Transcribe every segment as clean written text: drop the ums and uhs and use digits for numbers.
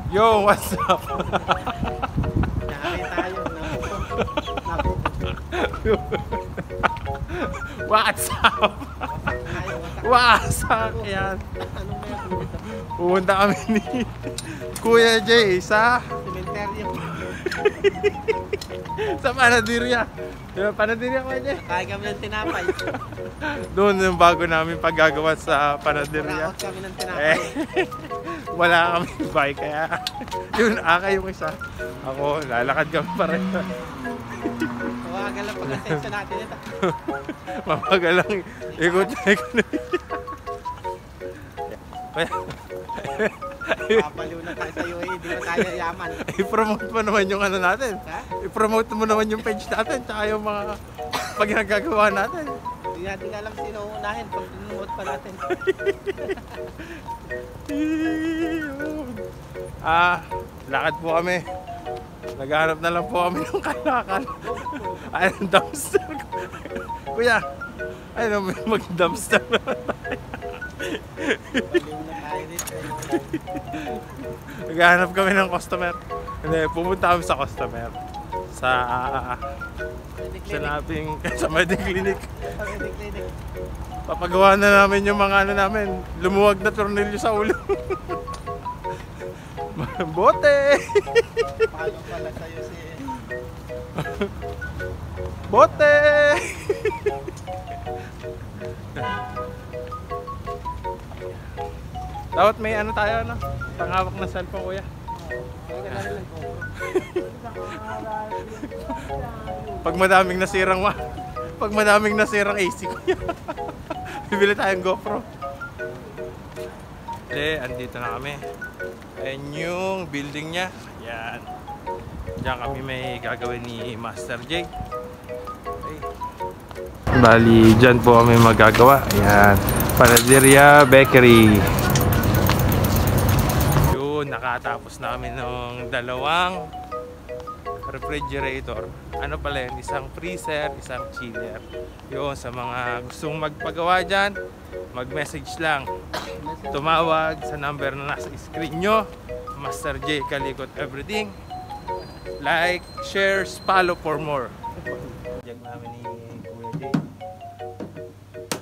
Yo, what's up? Nakakay tayo. Naku. What's up? What's up? Yan. Anong meron? Pumunta kami ni Kuya Jay sa Cementerio. Panaderia. Diba, Panaderia, Kuya Jay? Kaya kami ng tinapay. Doon yung bago namin paggagawa sa Panaderia. Kurakot kami ng tinapay. Wala kami bike kaya yun, yung isa. Ako, lalakad kami pa rin. Kawagan lang pag-atensyon natin ito. Mapagal lang. Ikot na. Papaliw na tayo sa UAE. Di ba tayo yaman? I-promote mo naman yung ano natin. Ha? I-promote mo naman yung page natin. Tsaka yung mga pag nagagawa natin. Hindi natin alam sino uunahin pag pinumote pa natin. Lakad po kami. Naghahanap na lang po kami ng kalakal. Ayun, dumpster. Kuya, ayun, mag-dumpster na tayo. Papaliw na tayo dito. Naghahanap kami ng customer. Hindi, pumunta kami sa customer. Sa nabing sa Medic Clinic. Papagawa na namin yung mga ano namin. Lumuwag na tornilyo sa ulo. Bote! Paano pala sa'yo si... Bote! Dapat may ano tayo, ano? Panghawak na cellphone, kuya. Pag madaming nasirang AC, kuya. Bibili tayong GoPro. Andito na kami. Ayan yung building niya. Ayan. Diyan kami may gagawin ni Master J. Okay. Bali, dyan po kami magagawa. Ayan. Panaderia Bakery. Yun, nakatapos na kami ng dalawang refrigerator. Ano pala yun? Isang freezer, isang chiller. Yun, sa mga gustong magpagawa dyan, mag-message lang. Tumawag sa number na nasa screen nyo. Master J Kalikot Everything. Like, share, follow for more. Project namin ni Kuya J.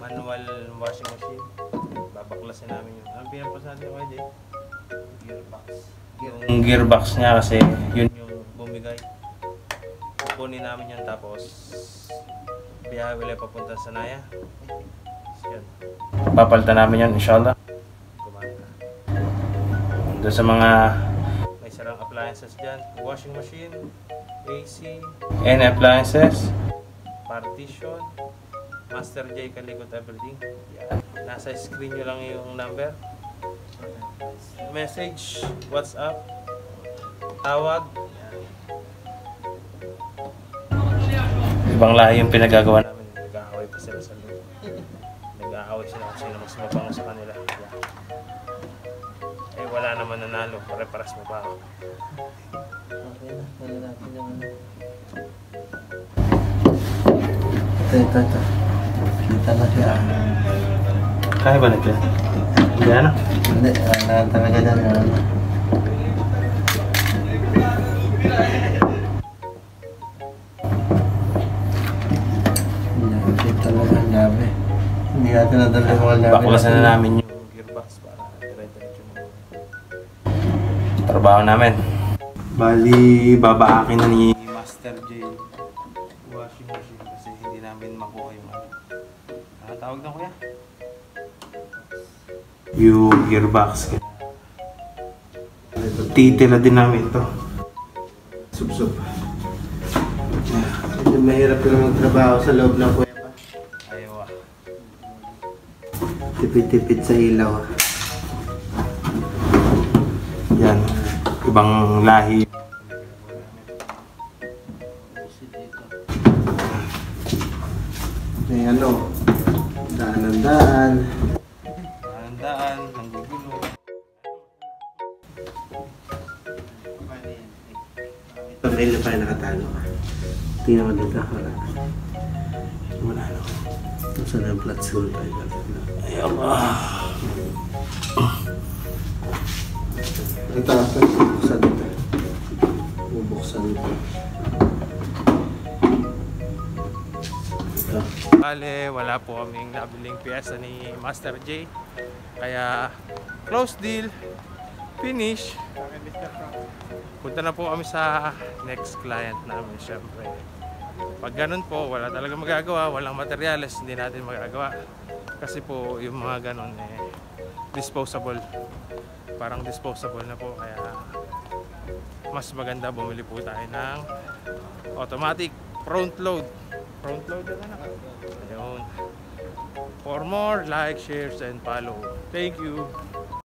Manual washing machine. Babaklasin namin yun. Anong pinapos natin Kuya J? Gearbox. Yung gearbox niya kasi yun yung bumigay. Kukunin namin yun tapos biyahe ulit papunta sa Naya. Yun. Papalitan namin yun inshallah. Doon sa mga may sarang appliances dyan, washing machine, AC, and appliances, partition, Master J Kalikot Everything. Yan. Nasa screen nyo lang yung number. Message, WhatsApp, tawag. Ibang lahi yung pinagagawa namin. Nag-aaway pa sila sa loob. Nag-aaway sila kung sino mas mabango sa kanila. Eh wala naman nanalo. Pare-paras mo pa ako. Okay na. Wala natin yung ano. Ito. Kita na siya. Kaya ba nagkaya? Hindi ano? Hindi. Talaga dyan. Talaga ang gabi. Hindi natin nadala yung mga gabi. Baklasan na namin yung gearbox para dire-diretso mo. Trabaho namin. Bali, babaakin na ni Master J washing machine kasi hindi namin makuha yung ano tawag na kuya? Yung gearbox. Titira din namin ito. Sup-sup. Medyo mahirap lang magtrabaho sa loob ng kuya pa. Ayaw ah. Tipid-tipid sa ilaw. Yan. Ibang lahi. May ano, daan-daan. Daan, nanggugulo. Ito, may ilo pa rin nakatago. Tingnan mo dito. Wala na. Saan ang flat school tayo? Ay Allah. Ito, bubuksan dito. Bubuksan dito. Ito. Bale, wala po kaming nabiling piyesa ni Master J. Kaya, close deal, finish. Punta na po kami sa next client namin, syempre. Pag ganun po, wala talaga magagawa, walang materyales, hindi natin magagawa. Kasi po, yung mga ganun, disposable. Parang disposable na po, kaya mas maganda bumili po tayo ng automatic front load. Front load na anak. Ayun. For more, like, shares, and follow. Thank you.